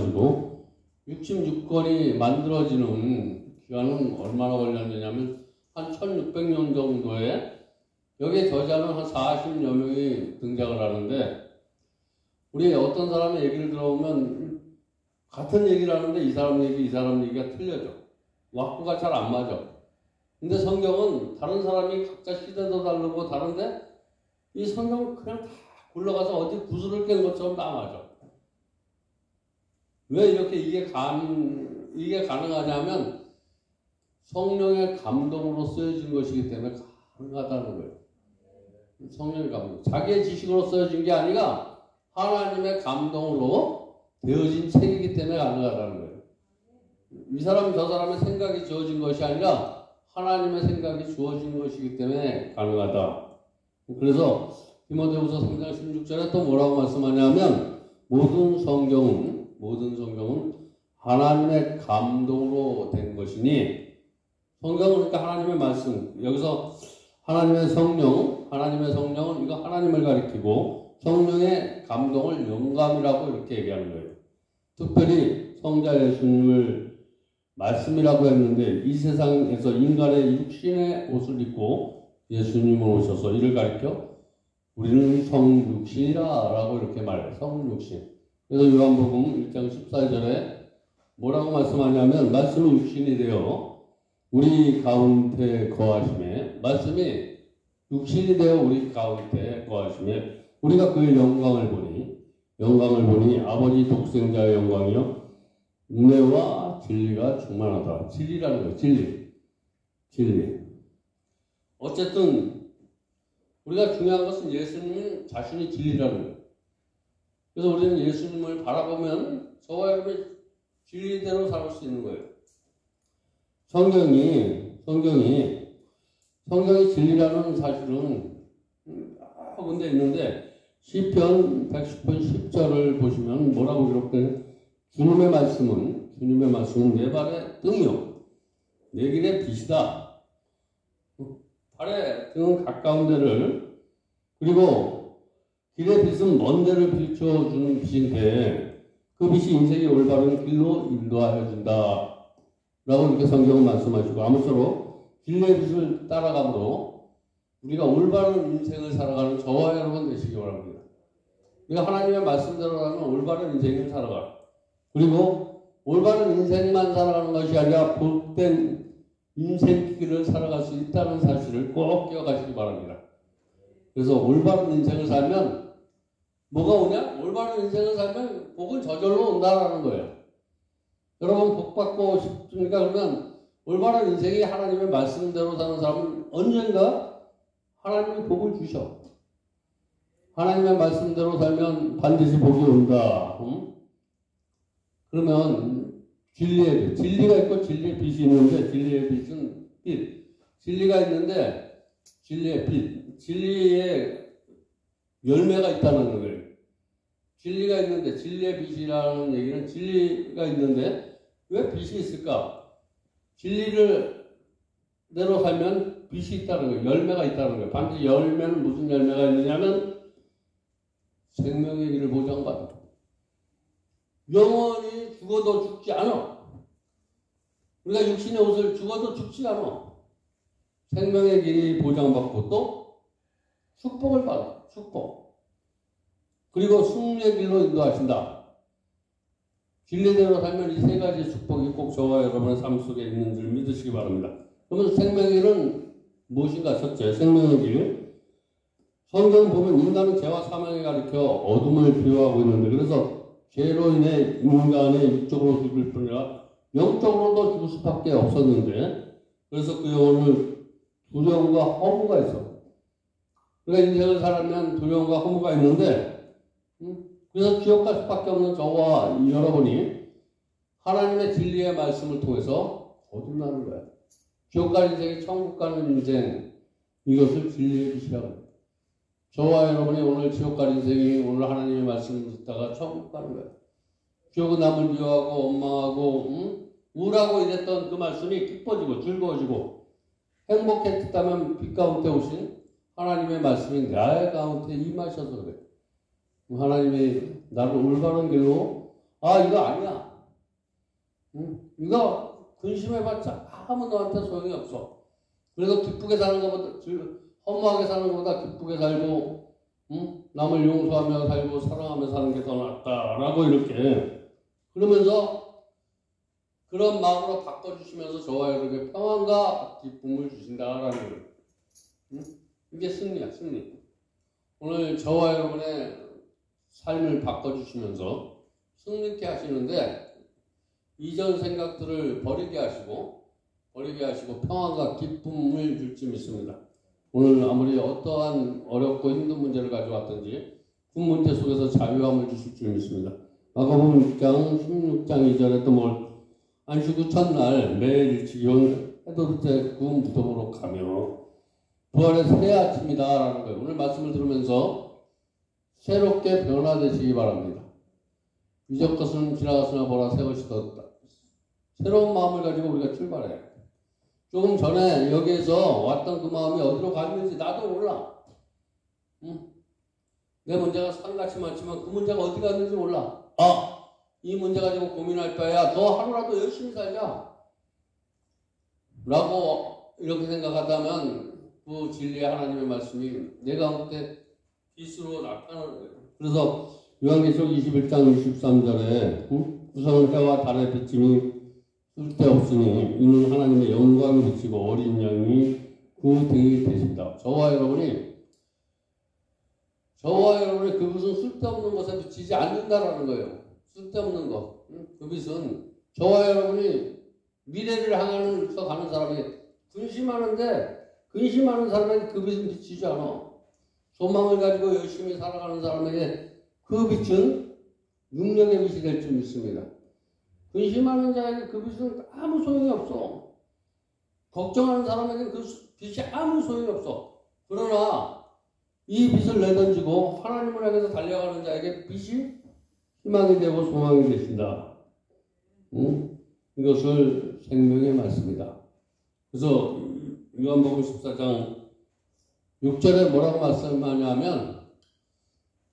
그리고 66권이 만들어지는 기간은 얼마나 걸렸느냐면 한 1600년 정도에 여기에 저자는 한 40여 명이 등장을 하는데, 우리 어떤 사람의 얘기를 들어보면 같은 얘기를 하는데 이 사람 얘기, 이 사람 얘기가 틀려져. 왁구가 잘 안 맞아. 근데 성경은 다른 사람이 각자 시대도 다르고 다른데 이 성경은 그냥 다 굴러가서 어디 구슬을 깬 것처럼 다 맞아. 왜 이렇게 이게 가능하냐면 성령의 감동으로 쓰여진 것이기 때문에 가능하다는 거예요. 성령의 감동. 자기의 지식으로 쓰여진 게 아니라 하나님의 감동으로 되어진 책이기 때문에 가능하다는 거예요. 이 사람 저 사람의 생각이 주어진 것이 아니라 하나님의 생각이 주어진 것이기 때문에 가능하다. 그래서 디모데후서 3장 16절에 또 뭐라고 말씀하냐면 모든 성경은 하나님의 감동으로 된 것이니, 성경은 그러니까 하나님의 말씀, 여기서 하나님의 성령은 이거 하나님을 가리키고 성령의 감동을 영감이라고 이렇게 얘기하는 거예요. 특별히 성자 예수님을 말씀이라고 했는데 이 세상에서 인간의 육신의 옷을 입고 예수님을 오셔서 이를 가리켜 우리는 성육신이라 라고 이렇게 말해요. 성육신. 그래서 요한복음 1장 14절에 뭐라고 말씀하냐면 말씀이 육신이 되어 우리 가운데 거하심에, 말씀이 육신이 되어 우리 가운데 거하심에 우리가 그의 영광을 보니 아버지 독생자의 영광이요 은혜와 진리가 충만하다. 진리라는 거예요. 진리. 어쨌든 우리가 중요한 것은 예수님 자신이 진리라는 거예요. 그래서 우리는 예수님을 바라보면 저와 여러분이 진리대로 살을 수 있는 거예요. 성경이 진리라는 사실은 여러 군데 있는데 시편 110편 10절을 보시면 뭐라고 기록돼요? 주님의 말씀은 내 발의 등이요 내 길의 빛이다. 발의 등은 가까운 데를, 그리고 길의 빛은 먼 데를 비춰주는 빛인데 그 빛이 인생의 올바른 길로 인도하여 준다 라고 이렇게 성경은 말씀하시고, 아무쪼록 진리의 빛을 따라가므로 우리가 올바른 인생을 살아가는 저와 여러분 되시기 바랍니다. 우리가 하나님의 말씀대로라면 올바른 인생을 살아가, 그리고 올바른 인생만 살아가는 것이 아니라 복된 인생길을 살아갈 수 있다는 사실을 꼭 기억하시기 바랍니다. 그래서 올바른 인생을 살면 뭐가 오냐? 올바른 인생을 살면 복은 저절로 온다라는 거예요. 여러분 복 받고 싶습니까? 그러면 올바른 인생이 하나님의 말씀대로 사는 사람은 언젠가 하나님이 복을 주셔. 하나님의 말씀대로 살면 반드시 복이 온다. 그러면 진리가 있고 진리의 빛이 있는데, 진리의 빛은 빛. 진리가 있는데 진리의 빛. 진리의 열매가 있다는 거예요. 진리가 있는데, 진리의 빛이라는 얘기는 진리가 있는데 왜 빛이 있을까? 진리를 대로 살면 빛이 있다는 거예요. 열매가 있다는 거예요. 반드시 열매는 무슨 열매가 있느냐면 생명의 길을 보장받아. 영원히 죽어도 죽지 않아. 우리가 육신의 옷을 죽어도 죽지 않아. 생명의 길이 보장받고 또 축복을 받아. 축복. 그리고 승리의 길로 인도하신다. 진리대로 살면 이 세 가지 축복이 꼭 저와 여러분의 삶 속에 있는 줄 믿으시기 바랍니다. 그러면 생명의 길은 무엇인가? 첫째, 생명의 길. 성경 보면 인간은 죄와 사망에 가리켜 어둠을 비유하고 있는데, 그래서 죄로 인해 인간의 육적으로 죽을 뿐이라 영적으로도 죽을 수밖에 없었는데, 그래서 그 영혼을 두려움과 허무가 있어. 그러니까 인생을 살면 두려움과 허무가 있는데, 그래서 지옥 갈 수밖에 없는 저와 여러분이 하나님의 진리의 말씀을 통해서 거듭나는 거야. 지옥 갈 인생이 천국 가는 인생, 이것을 진리의 빛이라고 해요. 저와 여러분이 오늘 지옥 갈 인생이 오늘 하나님의 말씀을 듣다가 천국 가는 거야. 지옥은 남을 미워하고 원망하고 우울하고 이랬던 그 말씀이 기뻐지고 즐거워지고 행복했다면 빛 가운데 오신 하나님의 말씀이 내 가운데 임하셔서 그래. 하나님이 나를 올바른 길로 아, 이거 아니야. 이거 근심해봤자 아무 너한테 소용이 없어. 그래서 기쁘게 사는 것보다, 허무하게 사는 것보다 기쁘게 살고, 남을 용서하며 살고 사랑하며 사는 게 더 낫다라고 이렇게 그러면서 그런 마음으로 바꿔주시면서 저와 여러분에게 평안과 기쁨을 주신다라는 거예요. 이게 승리야, 승리. 오늘 저와 여러분의 삶을 바꿔주시면서 승리케 하시는데 이전 생각들을 버리게 하시고 평안과 기쁨을 줄지 믿습니다. 오늘 아무리 어떠한 어렵고 힘든 문제를 가져왔든지 그 문제 속에서 자유함을 주실 줄 믿습니다. 마가복음 6장 16장 2절에 또 뭘 안식 후 첫날 매일 일찍 해돋을 때 그 무덤으로 가며 부활의 새 아침이다라는 거예요. 오늘 말씀을 들으면서 새롭게 변화되시기 바랍니다. 이전 것은 지나갔으나 보라 새 것이 떴다. 새로운 마음을 가지고 우리가 출발해요. 조금 전에 여기에서 왔던 그 마음이 어디로 갔는지 나도 몰라. 내 문제가 산같이 많지만 그 문제가 어디 갔는지 몰라. 이 문제 가지고 고민할 바에야 더 하루라도 열심히 살자. 라고 이렇게 생각하다면 그 진리의 하나님의 말씀이 내 가운데 빛으로 나타나는 거예요. 그래서 요한계시록 21장 23절에 우선은 해와 달의 비침이 쓸데없으니 이는 하나님의 영광을 비치고 어린 양이 그 등이 되십니다. 저와 여러분이 그 빛은 쓸데없는 것에 비치지 않는다라는 거예요. 쓸데없는 것. 그 빛은 저와 여러분이 미래를 향해서 가는 사람에게 근심하는 사람에게 그 빛은 비치지 않아. 소망을 가지고 열심히 살아가는 사람에게 그 빛은 능력의 빛이 될 줄 믿습니다. 근심하는 자에게 그 빛은 아무 소용이 없어. 걱정하는 사람에게 그 빛이 아무 소용이 없어. 그러나 이 빛을 내던지고 하나님을 향해서 달려가는 자에게 빛이 희망이 되고 소망이 되신다. 이것을 생명의 말씀이다. 그래서 요한복음 14장 6절에 뭐라고 말씀하냐면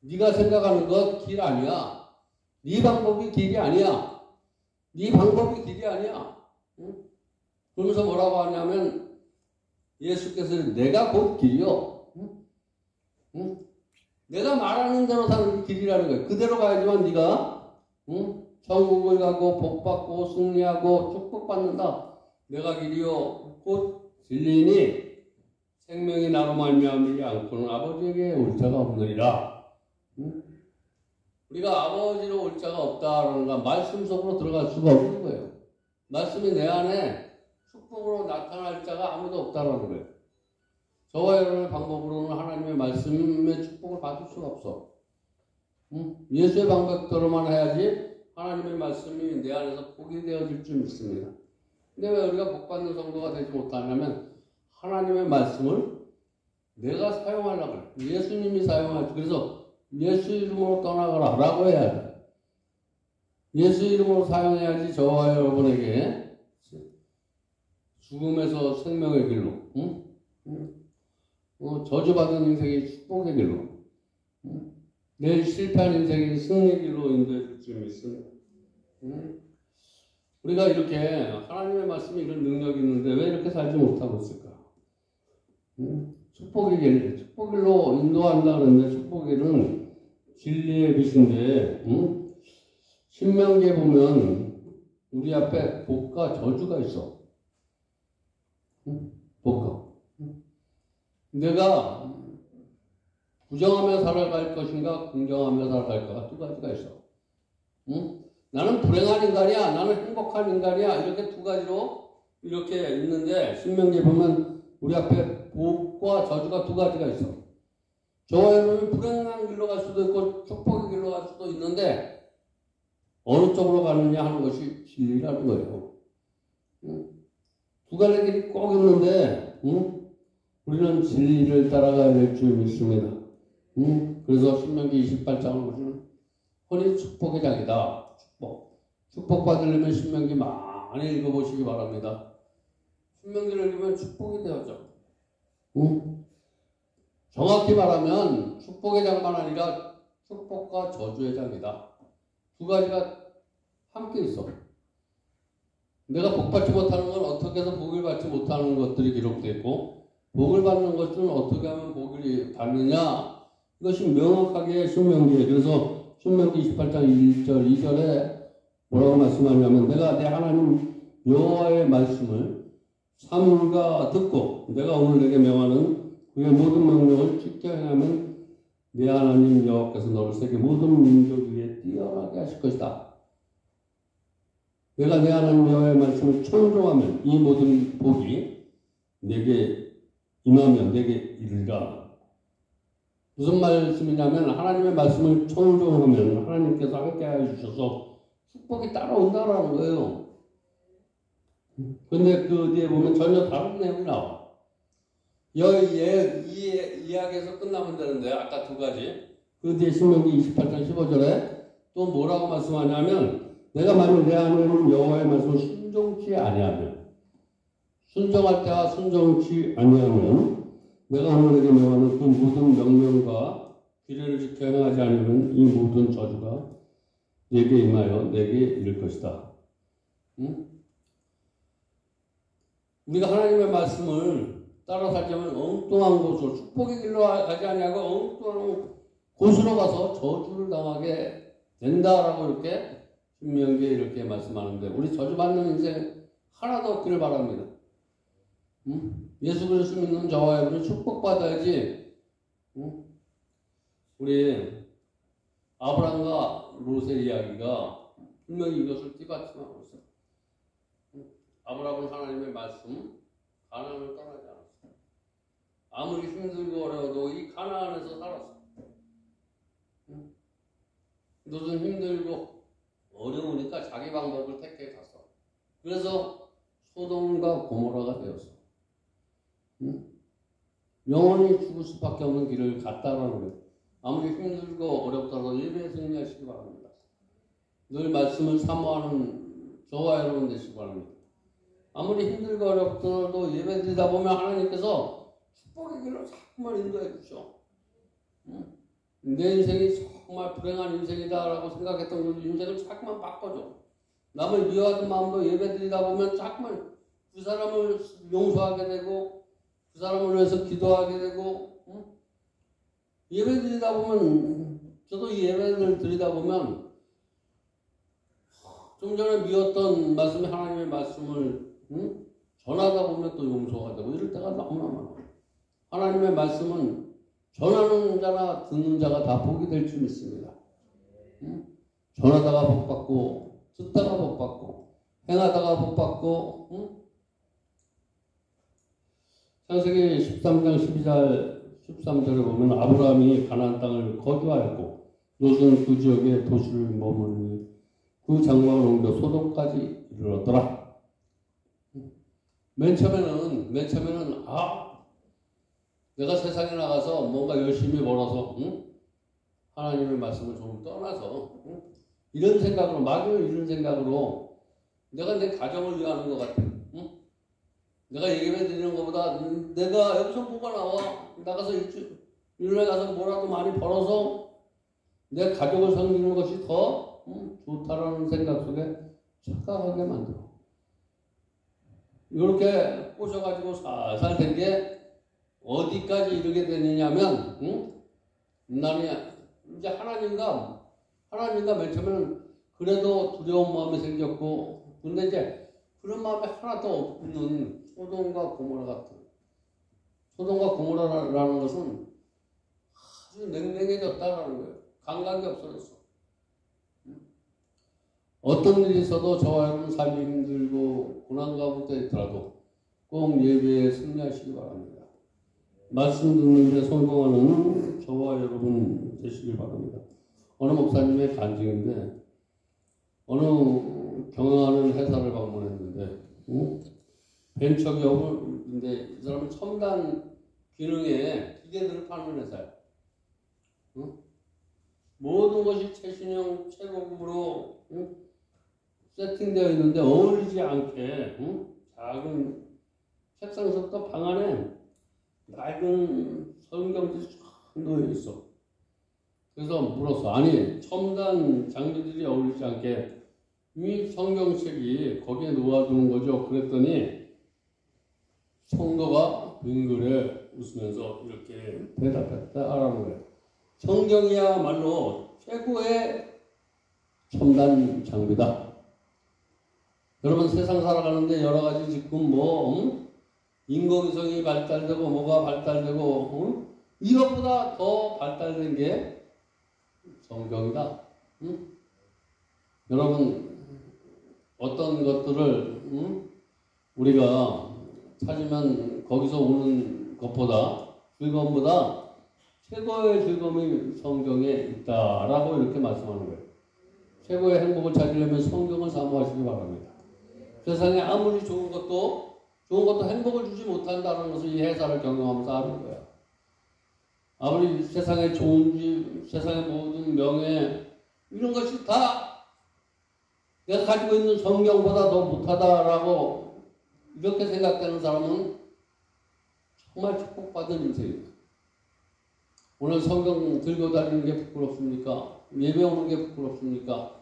네가 생각하는 것 길 아니야. 네 방법이 길이 아니야. 네 방법이 길이 아니야. 그러면서 뭐라고 하냐면 예수께서 내가 곧 길이요. 내가 말하는 대로 사는 게 길이라는 거예요. 그대로 가야지만 네가 천국을 가고 복받고 승리하고 축복받는다. 내가 길이요 곧 진리니 생명이 나로 말미암지 않고는 아버지에게 올 자가 없느니라. 우리가 아버지로 올 자가 없다라는 건 말씀 속으로 들어갈 수가 없는 거예요. 말씀이 내 안에 축복으로 나타날 자가 아무도 없다라는 거예요. 저와 여러분의 방법으로는 하나님의 말씀의 축복을 받을 수가 없어. 예수의 방법대로만 해야지 하나님의 말씀이 내 안에서 복이 되어질 줄 믿습니다. 근데 왜 우리가 복받는 성도가 되지 못하냐면 하나님의 말씀을 내가 사용하려고 그래. 예수님이 사용하지. 그래서 예수 이름으로 떠나가라 라고 해야 돼. 예수 이름으로 사용해야지 저와 여러분에게 죽음에서 생명의 길로 저주받은 인생이 축복의 길로 내일 실패한 인생이 승리의 길로 인도해 줄 줄 믿습니다. 우리가 이렇게 하나님의 말씀이 이런 능력이 있는데 왜 이렇게 살지 못하고 있을까? 축복의 길로 인도한다 그러는데 축복의 길은 진리의 빛인데 신명기에 보면 우리 앞에 복과 저주가 있어. 복과. 내가 부정하며 살아갈 것인가 긍정하며 살아갈까 두 가지가 있어. 나는 불행한 인간이야. 나는 행복한 인간이야. 이렇게 두 가지로 이렇게 있는데 신명기에 보면 우리 앞에 복과 저주가 두 가지가 있어. 저와 여러분이 불행한 길로 갈 수도 있고 축복의 길로 갈 수도 있는데 어느 쪽으로 가느냐 하는 것이 진리라는 거예요. 두 가지 길이 꼭 있는데 우리는 진리를 따라가야 될 줄 믿습니다. 그래서 신명기 28장을 보시면 혼이 축복의 장이다. 축복 받으려면 신명기 많이 읽어보시기 바랍니다. 신명기를 읽으면 축복이 되어져. 정확히 말하면 축복의 장만 아니라 축복과 저주의 장이다. 두 가지가 함께 있어. 내가 복 받지 못하는 건 어떻게 해서 복을 받지 못하는 것들이 기록되어 있고, 복을 받는 것은 어떻게 하면 복을 받느냐, 이것이 명확하게 신명기에, 그래서 신명기 28장 1절 2절에 뭐라고 말씀하냐면, 내가 내 하나님 여호와의 말씀을 삼가 듣고 내가 오늘 내게 명하는 그의 모든 명령을 지켜 행하면 내 하나님 여호와께서 너를 세계 모든 민족 위에 뛰어나게 하실 것이다. 내가 내 하나님 여호와의 말씀을 청종하면 이 모든 복이 내게 임하면 내게 이르리라. 무슨 말씀이냐면, 하나님의 말씀을 청종하면 하나님께서 함께 하여 주셔서 축복이 따라온다라는 거예요. 근데 그 뒤에 보면 전혀 다른 내용이 나와. 이 이야기에서 끝나면 되는데, 아까 두 가지. 그 뒤에 신명기 28장 15절에 또 뭐라고 말씀하냐면, 내가 만일 내 하나님 여호와의 말씀을 순종치 아니하면, 순종할 때와 순종치 아니하면 내가 오늘 내게 명하는 그 모든 명령과 규례를 지켜 행하지 않으면 이 모든 저주가 내게 임하여 내게 이를 것이다. 응? 우리가 하나님의 말씀을 따라 살자면 엉뚱한 곳으로, 축복의 길로 가지 아니하고 엉뚱한 곳으로 가서 저주를 당하게 된다라고 이렇게 신명기에 이렇게 말씀하는데, 우리 저주받는 인생 하나도 없기를 바랍니다. 예수 그리스도 믿는 저와 여러분이 축복받아야지. 우리 아브라함과 롯의 이야기가 분명히 이것을 뒷받침하고 있어요. 아브라함은 하나님의 말씀, 가나안을 떠나지 않았어요. 아무리 힘들고 어려워도 이 가나안에서 살았어요. 롯은 힘들고 어려우니까 자기 방법을 택해 갔어. 그래서 소돔과 고모라가 되었어. 영원히 죽을 수밖에 없는 길을 갔다라는 거예요. 아무리 힘들고 어렵더라도 예배에 승리하시기 바랍니다. 늘 말씀을 사모하는 저와 여러분 되시기 바랍니다. 아무리 힘들고 어렵더라도 예배 드리다 보면 하나님께서 축복의 길로 자꾸만 인도해 주셔. 내 인생이 정말 불행한 인생이다라고 생각했던 그 인생을 자꾸만 바꿔줘. 남을 미워하는 마음도 예배 드리다 보면 자꾸만 그 사람을 용서하게 되고, 그 사람을 위해서 기도하게 되고, 예배 드리다 보면, 저도 이 예배를 드리다 보면 좀 전에 미웠던 말씀이 하나님의 말씀을 전하다 보면 또 용서가 되고, 이럴 때가 너무나 많아요. 하나님의 말씀은 전하는 자나 듣는 자가 다 복이 될 줄 믿습니다. 전하다가 복받고, 듣다가 복받고, 행하다가 복받고. 창세기 13장 13절에 보면 아브라함이 가나안 땅을 거주하였고 롯은 그 지역에 도시를 머무르니 그 장막을 옮겨 소돔까지 이르렀더라. 맨 처음에는 내가 세상에 나가서 뭔가 열심히 벌어서 하나님의 말씀을 좀 떠나서 이런 생각으로, 막연히 이런 생각으로 내가 내 가정을 위하는 것 같아. 내가 예배 드리는 것보다 내가 여기서 뭐가 나와, 나가서 일요일에 가서 뭐라도 많이 벌어서 내 가족을 섬기는 것이 더 좋다라는 생각 속에 착각하게 만들어. 이렇게 꼬셔가지고 살살 된 게 어디까지 이르게 되느냐면, 나는 이제 하나님과 맨 처음에는 그래도 두려운 마음이 생겼고, 근데 이제 그런 마음이 하나도 없는 소돔과 고모라 같은. 소돔과 고모라라는 것은 아주 냉랭해졌다라는 거예요. 감각이 없어졌어. 어떤 일이 있어도 저와 여러분 삶이 힘들고 고난 가운데 있더라도 꼭 예배에 승리하시기 바랍니다. 말씀 듣는데 성공하는 저와 여러분 되시길 바랍니다. 어느 목사님의 간증인데, 어느 경영하는 회사를 방문했는데, 벤처 기업인데 이 사람은 첨단 기능의 기계들을 파는 회사야. 모든 것이 최신형, 최고급으로 세팅되어 있는데 어울리지 않게 작은 책상서부터 방 안에 낡은 성경들이 쫙 놓여 있어. 그래서 물었어. 아니, 첨단 장비들이 어울리지 않게 이 성경책이 거기에 놓아두는 거죠. 그랬더니 성도가 빙그레 웃으면서 이렇게 대답했다라는 거예요. 성경이야말로 최고의 첨단 장비다. 여러분 세상 살아가는데 여러 가지 지금 인공위성이 발달되고 뭐가 발달되고 이것보다 더 발달된 게 성경이다. 여러분 어떤 것들을 우리가 찾으면 거기서 오는 것보다 즐거움보다 최고의 즐거움이 성경에 있다라고 이렇게 말씀하는 거예요. 최고의 행복을 찾으려면 성경을 사모하시기 바랍니다. 세상에 아무리 좋은 것도 행복을 주지 못한다는 것을 이 해사를 경영하면서 아는 거야. 아무리 세상에 좋은 집, 세상의 모든 명예 이런 것이 다 내가 가지고 있는 성경보다 더 못하다라고 이렇게 생각되는 사람은 정말 축복받은 인생이다. 오늘 성경 들고 다니는 게 부끄럽습니까? 예배 오는 게 부끄럽습니까?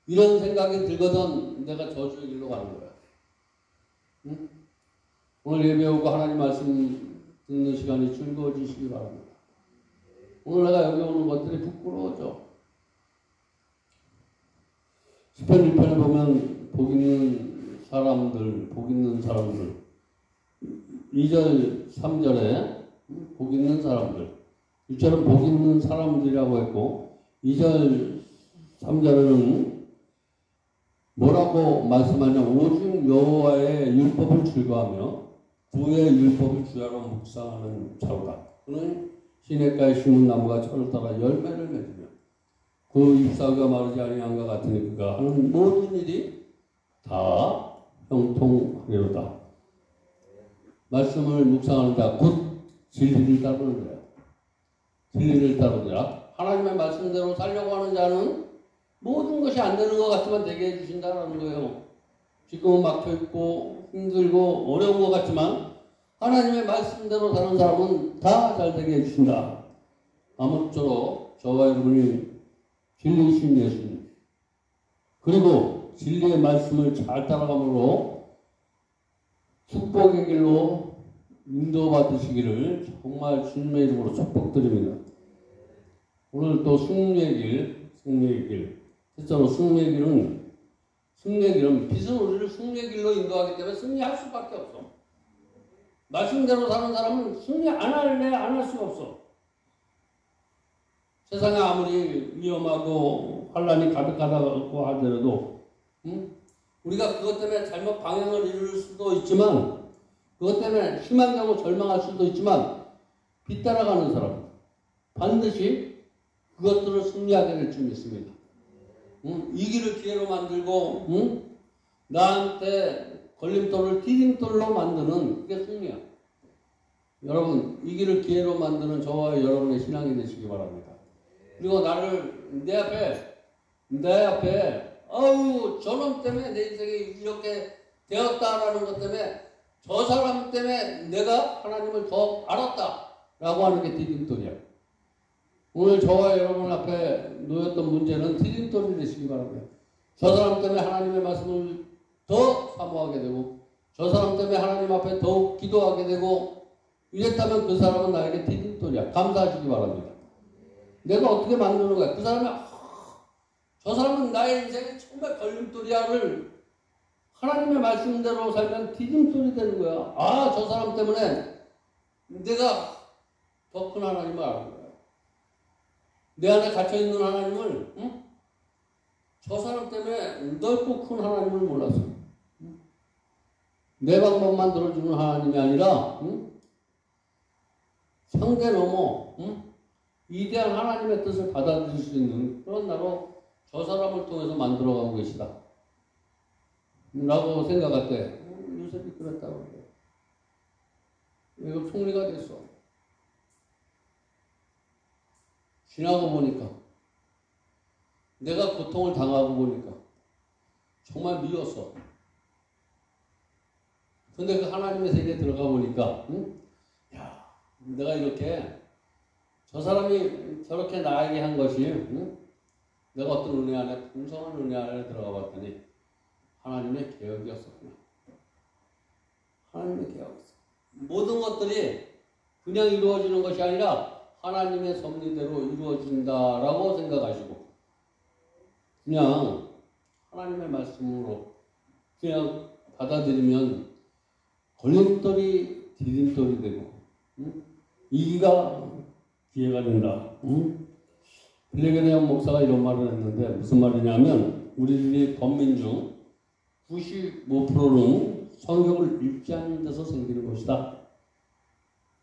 이런 생각이 들거든 내가 저주의 길로 가는 거야. 응? 오늘 예배 오고 하나님 말씀 듣는 시간이 즐거워지시기 바랍니다. 오늘 내가 여기 오는 것들이 부끄러워져. 시편 1편에 보면 복 있는 사람들 2절 3절에 복 있는 사람들 1절은 복 있는 사람들이라고 했고 2절 3절에는 뭐라고 말씀하냐. 오직 여호와의 율법을 즐거워하며 그의 율법을 주야로 묵상하는 자로다. 그는 시냇가에 심은 나무가 철을 따라 열매를 맺으며 그 잎사귀가 마르지 아니함과 같으니 그가 하는 모든 일이 다 형통하리로다. 말씀을 묵상하는 자 곧 진리를 따르는 자야. 진리를 따르는 자. 하나님의 말씀대로 살려고 하는 자는 모든 것이 안 되는 것 같지만 되게 해주신다는 거예요. 지금은 막혀있고 힘들고 어려운 것 같지만 하나님의 말씀대로 사는 사람은 다 잘 되게 해주신다. 아무쪼록 저와 여러분이 진리이신 예수님 그리고 진리의 말씀을 잘 따라감으로 축복의 길로 인도받으시기를 정말 주님의 이름으로 축복드립니다. 오늘 또 승리의 길 실제로 승리의 길은 빛은 우리를 승리의 길로 인도하기 때문에 승리할 수밖에 없어. 말씀대로 사는 사람은 승리 안 할 수가 없어. 세상에 아무리 위험하고 환란이 가득하다고 하더라도 우리가 그것 때문에 잘못 방향을 잃을 수도 있지만 그것 때문에 희망하고 절망할 수도 있지만 빛 따라가는 사람 반드시 그것들을 승리하게 될 줄 믿습니다. 이 길을 기회로 만들고 나한테 걸림돌을 디딤돌로 만드는 그게 승리야. 여러분 이 길을 기회로 만드는 저와 여러분의 신앙이 되시기 바랍니다. 그리고 나를 내 앞에 저놈 때문에 내 인생이 이렇게 되었다라는 것 때문에 저 사람 때문에 내가 하나님을 더 알았다라고 하는 게 디딤돌이야. 오늘 저와 여러분 앞에 놓였던 문제는 디딤돌이 되시기 바랍니다. 저 사람 때문에 하나님의 말씀을 더 사모하게 되고 저 사람 때문에 하나님 앞에 더욱 기도하게 되고 이랬다면 그 사람은 나에게 디딤돌이야. 감사하시기 바랍니다. 내가 어떻게 만드는 거야? 그 사람이 저 사람은 나의 인생에 정말 걸림돌이야를 하나님의 말씀대로 살면 디딤돌이 되는 거야. 저 사람 때문에 내가 더 큰 하나님을 아는 거야. 내 안에 갇혀있는 하나님을 저 사람 때문에 넓고 큰 하나님을 몰랐어. 내 방법만 들어주는 하나님이 아니라 상대 넘어 위대한 하나님의 뜻을 받아들일 수 있는 그런 나로 저 사람을 통해서 만들어가고 계시다 라고 생각할 때 요셉이 그랬다고 그래요. 이거 총리가 됐어. 지나고 보니까 내가 고통을 당하고 보니까 정말 미웠어. 근데 그 하나님의 세계에 들어가 보니까 내가 이렇게 저 사람이 저렇게 나에게 한 것이 내가 어떤 은혜 안에 풍성한 은혜 안에 들어가 봤더니 하나님의 계획이었었구나. 하나님의 계획이었어. 모든 것들이 그냥 이루어지는 것이 아니라 하나님의 섭리대로 이루어진다라고 생각하시고 그냥 하나님의 말씀으로 그냥 받아들이면 걸림돌이 디딤돌이 되고 이기가 기회가 된다. 빌레게네온 목사가 이런 말을 했는데 무슨 말이냐면 우리들이 범민 중 95%는 성경을 읽지 않는 데서 생기는 것이다.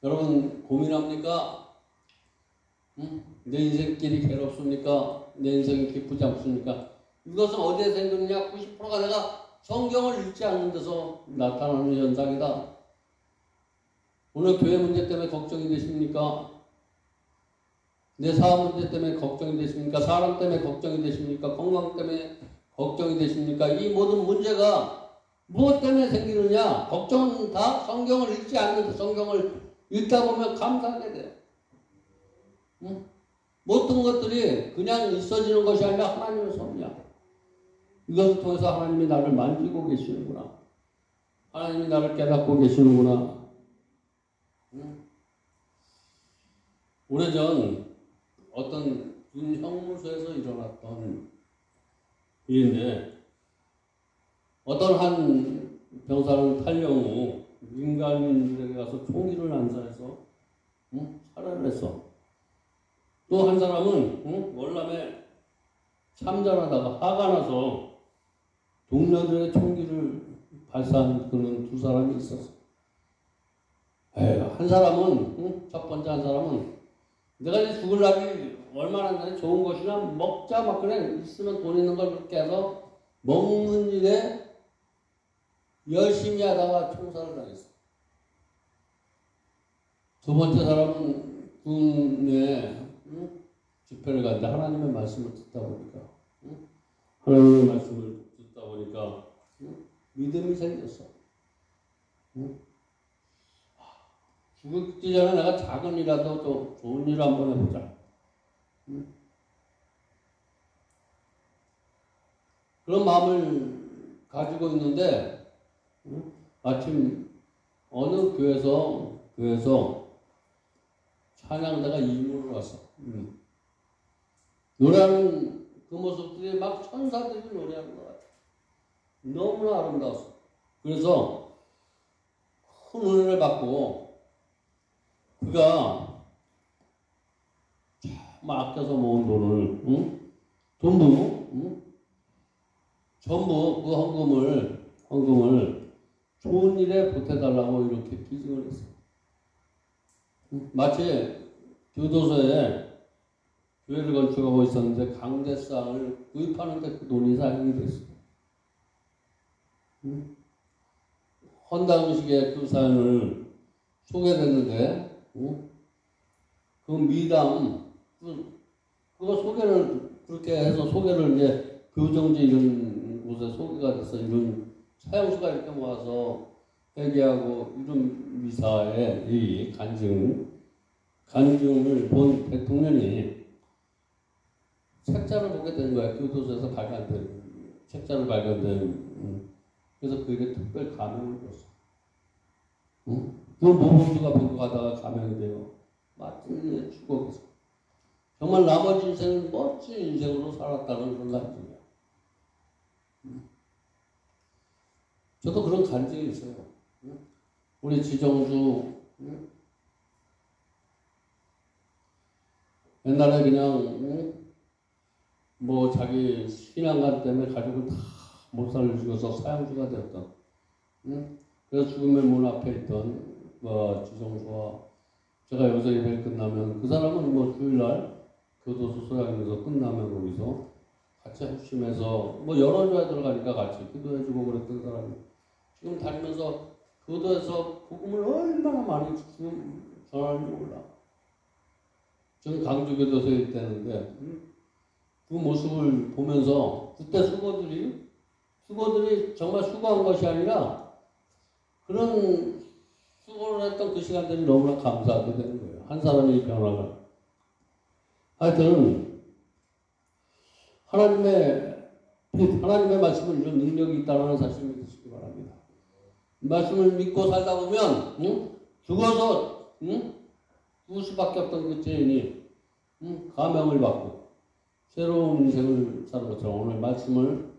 여러분 고민합니까? 내 인생길이 괴롭습니까? 내 인생이 기쁘지 않습니까? 이것은 어디에 생기느냐? 90%가 내가 성경을 읽지 않는 데서 나타나는 현상이다. 오늘 교회 문제 때문에 걱정이 되십니까? 내 사업 문제 때문에 걱정이 되십니까? 사람 때문에 걱정이 되십니까? 건강 때문에 걱정이 되십니까? 이 모든 문제가 무엇 때문에 생기느냐? 걱정은 다 성경을 읽지 않는데 성경을 읽다 보면 감사하게 돼요. 모든 것들이 그냥 있어지는 것이 아니라 하나님의 섭리야. 이것을 통해서 하나님이 나를 만지고 계시는구나. 하나님이 나를 깨닫고 계시는구나. 오래전 어떤 형무소에서 일어났던 일인데 어떤 한 병사는 탈영 후 민간인들에게 가서 총기를 난사해서 살해를 했어. 또 한 사람은 월남에 참전하다가 화가 나서 동료들의 총기를 발사한 그런 두 사람이 있었어. 한 사람은 첫 번째 한 사람은 내가 이제 죽을 날이 얼마나 안 되니 좋은 것이나 먹자 막 그래 있으면 돈 있는 걸 그렇게 해서 먹는 일에 열심히 하다가 총살을 당했어. 두 번째 사람은 군에 집회를 갔는데 하나님의 말씀을 듣다 보니까 하나님의 말씀을 듣다 보니까 믿음이 생겼어. 죽기 전에 내가 작은 일이라도 좀 좋은 일 한번 해보자. 그런 마음을 가지고 있는데 마침 어느 교회에서 찬양대가 이문으로 왔어. 노래하는 그 모습들이 막 천사들이 노래하는 것 같아. 너무나 아름다웠어. 그래서 큰 은혜를 받고 그가 참 아껴서 모은 돈을 전부 그 헌금을 좋은 일에 보태달라고 이렇게 기증을 했어. 마치 교도소에 교회를 건축하고 있었는데 강대상을 구입하는데 그 돈이 사용이 됐어. 헌당식의 그 사연을 소개했는데 그 미담 그거 소개를 그렇게 해서 소개를 이제 교정지 이런 곳에 소개가 돼서 이런 사형수가 이렇게 모아서 회개하고 이런 미사에 이 간증을 본 대통령이 책자를 보게 된 거야. 교도소에서 발간된 책자를 발견된 그래서 그게 특별 감명을 줬어. 그 모범주가 보고 가다가 감명이 돼요. 마침 일에 죽어. 정말 나머지 인생은 멋진 인생으로 살았다는 그런 간증이야. 저도 그런 간증이 있어요. 우리 지정주 옛날에 그냥 뭐 자기 신앙관 때문에 가족을 다 못 살려주고서 사형수가 되었던 그래서 죽음의 문 앞에 있던 지정주와 제가 여기서 예배를 끝나면 그 사람은 뭐 주일날 교도소 소양에서 끝나면 거기서 같이 합심해서 뭐 여러 교회 들어가니까 같이 기도해주고 그랬던 사람이 지금 다니면서 교도에서 복음을 얼마나 많이 지금 전하는지 몰라. 지금 강주교도소에 있다는데 그 모습을 보면서 그때 수고들이 정말 수고한 것이 아니라 그런 수고를 했던 그 시간들이 너무나 감사하게 되는 거예요. 한 사람의 변화가. 하여튼 하나님의 하나님의 말씀은 이런 능력이 있다는 사실을 믿으시기 바랍니다. 말씀을 믿고 살다 보면 죽어서 죽을 수밖에 없던 그 죄인이 감명을 받고 새로운 인생을 사는 것처럼 오늘 말씀을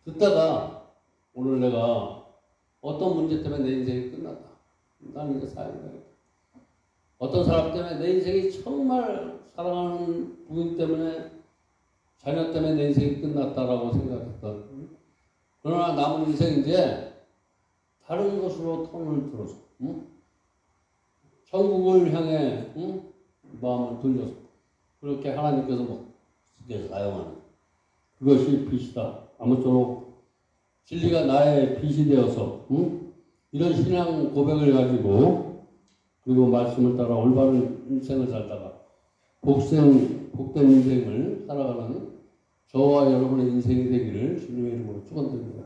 듣다가 오늘 내가 어떤 문제 때문에 내 인생이 끝났다. 나는 이제 사역을 어떤 사람 때문에 내 인생이 정말 사랑하는 부인 때문에 자녀 때문에 내 인생이 끝났다라고 생각했던 그러나 남은 인생 이제 다른 곳으로 턴을 들어서 천국을 향해 마음을 돌려서 그렇게 하나님께서 먹게 사용하는 그것이 빛이다. 아무쪼록 진리가 나의 빛이 되어서 이런 신앙 고백을 가지고 그리고 말씀을 따라 올바른 인생을 살다가 복된 인생을 살아가는 저와 여러분의 인생이 되기를 주님의 이름으로 축원드립니다.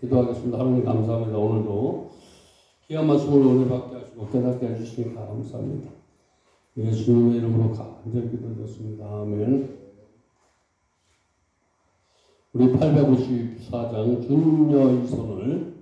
기도하겠습니다. 하나님 감사합니다. 오늘도 귀한 말씀을 은혜 받게 하시고 깨닫게 해주시니까 감사합니다. 예수님의 이름으로 간절히 기도드렸습니다. 아멘. 우리 854장 주여 이 손을